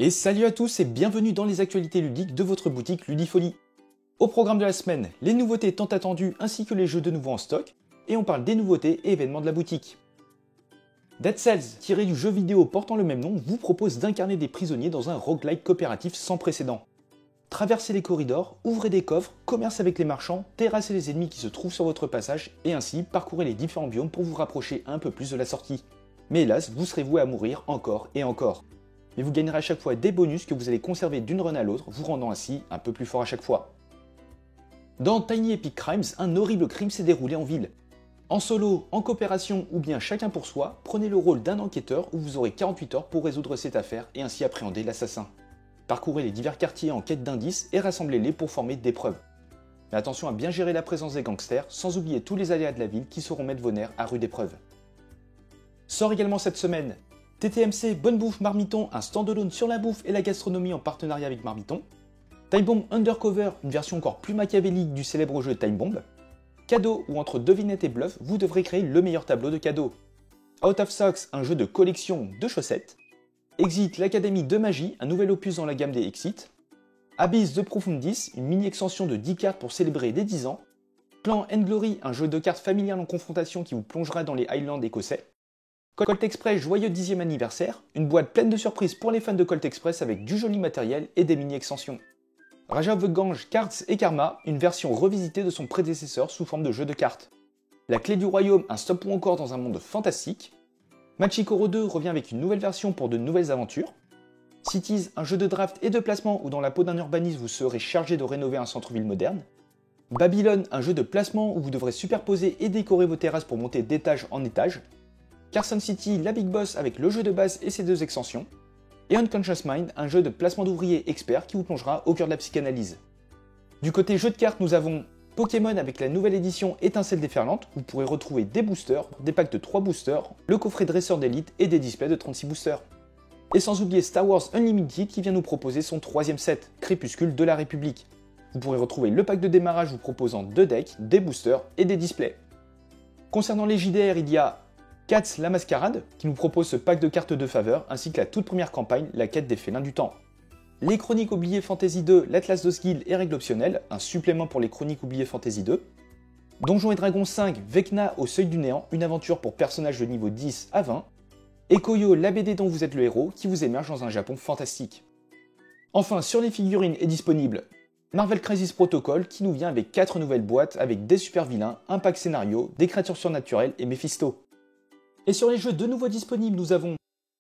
Et salut à tous et bienvenue dans les actualités ludiques de votre boutique Ludifolie. Au programme de la semaine, les nouveautés tant attendues ainsi que les jeux de nouveau en stock, et on parle des nouveautés et événements de la boutique. Dead Cells, tiré du jeu vidéo portant le même nom, vous propose d'incarner des prisonniers dans un roguelike coopératif sans précédent. Traversez les corridors, ouvrez des coffres, commercez avec les marchands, terrassez les ennemis qui se trouvent sur votre passage, et ainsi parcourez les différents biomes pour vous rapprocher un peu plus de la sortie. Mais hélas, vous serez voué à mourir encore et encore. Mais vous gagnerez à chaque fois des bonus que vous allez conserver d'une run à l'autre, vous rendant ainsi un peu plus fort à chaque fois. Dans Tiny Epic Crimes, un horrible crime s'est déroulé en ville. En solo, en coopération ou bien chacun pour soi, prenez le rôle d'un enquêteur où vous aurez 48 heures pour résoudre cette affaire et ainsi appréhender l'assassin. Parcourez les divers quartiers en quête d'indices et rassemblez-les pour former des preuves. Mais attention à bien gérer la présence des gangsters, sans oublier tous les aléas de la ville qui sauront mettre vos nerfs à rude épreuve. Sort également cette semaine TTMC Bonne Bouffe Marmiton, un standalone sur la bouffe et la gastronomie en partenariat avec Marmiton. Time Bomb Undercover, une version encore plus machiavélique du célèbre jeu Time Bomb. Cadeau, où entre devinette et bluff, vous devrez créer le meilleur tableau de cadeaux. Out of Socks, un jeu de collection de chaussettes. Exit l'Académie de Magie, un nouvel opus dans la gamme des Exit. Abyss de Profundis, une mini-extension de 10 cartes pour célébrer les 10 ans. Clan and Glory, un jeu de cartes familial en confrontation qui vous plongera dans les Highlands écossais. Colt Express joyeux 10e anniversaire, une boîte pleine de surprises pour les fans de Colt Express avec du joli matériel et des mini-extensions. Raja of the Gange Cards et Karma, une version revisitée de son prédécesseur sous forme de jeu de cartes. La Clé du Royaume, un stop ou encore dans un monde fantastique. Machikoro 2 revient avec une nouvelle version pour de nouvelles aventures. Cities, un jeu de draft et de placement où dans la peau d'un urbaniste vous serez chargé de rénover un centre-ville moderne. Babylone, un jeu de placement où vous devrez superposer et décorer vos terrasses pour monter d'étage en étage. Carson City, la Big Boss avec le jeu de base et ses deux extensions. Et Unconscious Mind, un jeu de placement d'ouvriers experts qui vous plongera au cœur de la psychanalyse. Du côté jeu de cartes, nous avons Pokémon avec la nouvelle édition Étincelle déferlante, où vous pourrez retrouver des boosters, des packs de 3 boosters, le coffret dresseur d'élite et des displays de 36 boosters. Et sans oublier Star Wars Unlimited qui vient nous proposer son 3ème set, Crépuscule de la République. Vous pourrez retrouver le pack de démarrage vous proposant 2 decks, des boosters et des displays. Concernant les JDR, il y a Cats la Mascarade, qui nous propose ce pack de cartes de faveur, ainsi que la toute première campagne, la quête des félins du temps. Les Chroniques oubliées Fantasy 2, l'Atlas d'Osgil et règles optionnelles, un supplément pour les Chroniques oubliées Fantasy 2. Donjons et Dragons 5, Vecna au seuil du néant, une aventure pour personnages de niveau 10 à 20. Et Koyo, la BD dont vous êtes le héros, qui vous émerge dans un Japon fantastique. Enfin, sur les figurines est disponible Marvel Crisis Protocol, qui nous vient avec 4 nouvelles boîtes avec des super vilains, un pack scénario, des créatures surnaturelles et Mephisto. Et sur les jeux de nouveau disponibles, nous avons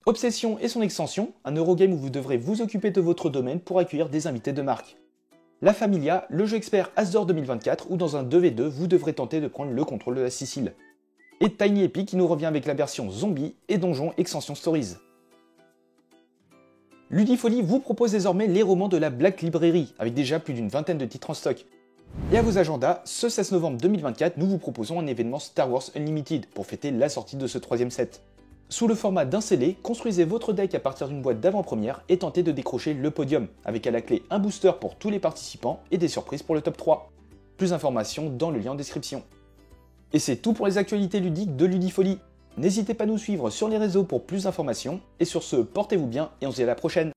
Obsession et son extension, un Eurogame où vous devrez vous occuper de votre domaine pour accueillir des invités de marque. La Familia, le jeu expert Asdor 2024 où dans un 2v2 vous devrez tenter de prendre le contrôle de la Sicile. Et Tiny Epic qui nous revient avec la version Zombie et Donjon Extension Stories. Ludifolie vous propose désormais les romans de la Black Library avec déjà plus d'une vingtaine de titres en stock. Et à vos agendas, ce 16 novembre 2024, nous vous proposons un événement Star Wars Unlimited pour fêter la sortie de ce 3ème set. Sous le format d'un scellé, construisez votre deck à partir d'une boîte d'avant-première et tentez de décrocher le podium, avec à la clé un booster pour tous les participants et des surprises pour le top 3. Plus d'informations dans le lien en description. Et c'est tout pour les actualités ludiques de Ludifolie. N'hésitez pas à nous suivre sur les réseaux pour plus d'informations, et sur ce, portez-vous bien et on se dit à la prochaine.